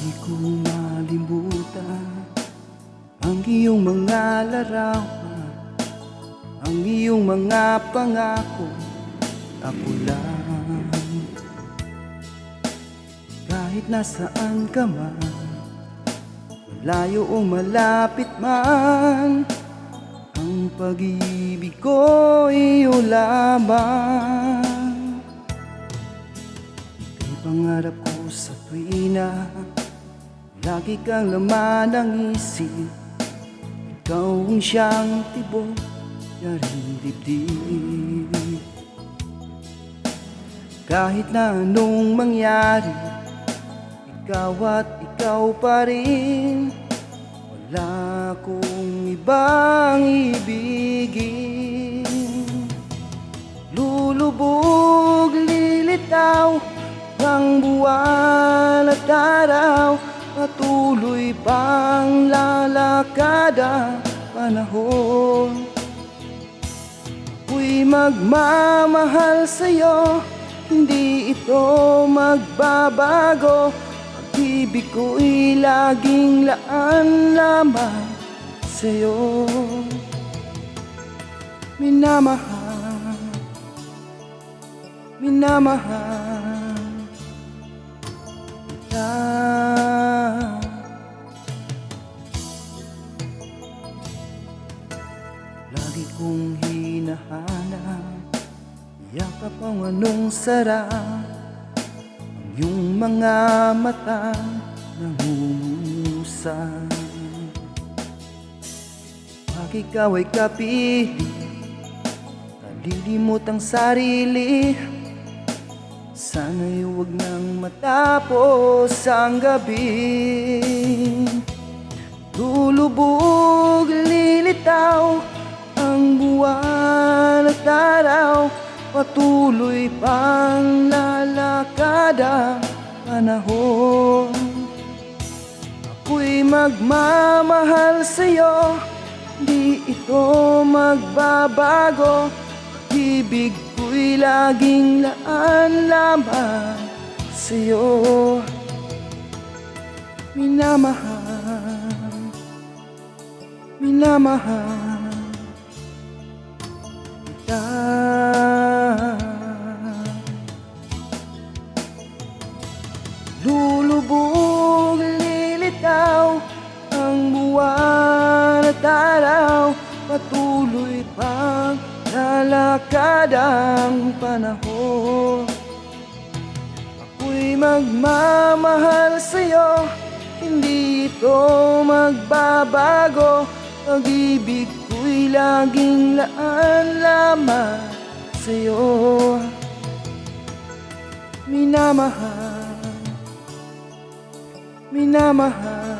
Di ko malimutan ang iyong mga larawan, ang iyong mga pangako, ako lang. Kahit nasaan ka man, malayo o malapit man, ang pag-ibig ko iyo lamang. Ika'y pangarap ko sa tuwina, lagi kang laman ng isip. Ikaw ang siyang tibok ng dibdib. Kahit na anong mangyari, ikaw at ikaw pa rin. Wala akong ibang ibigin. Lulubog, lilitaw ang buwan at araw, patuloy pang lalakad ang panahon. Ako'y magmamahal sa'yo, hindi ito magbabago. Pag-ibig ko'y laging laan lamang sa'yo. Minamahal, minamahal kita. Lagi kong hinahanap, yakap ang anong sarap, ang iyong mga mata nangungusap. Pag ikaw ay kapiling, kalilimot ang sarili. Sana'y huwag nang matapos ang gabi. Lulubog, lilitaw ang buwan at araw, patuloy pang lalakad ang panahon. Ako'y magmamahal sa'yo, di ito magbabago. Pag-ibig ko'y laging laan lamang sa'yo. Minamahal, minamahal kita. Lulubog, lilitaw ang buwan at araw, patuloy pang lalakad ang panahon. Ako'y magmamahal sa'yo, hindi ito magbabago. Pag-ibig ko'y laging laan lamang sa'yo. Minamahal, minamahal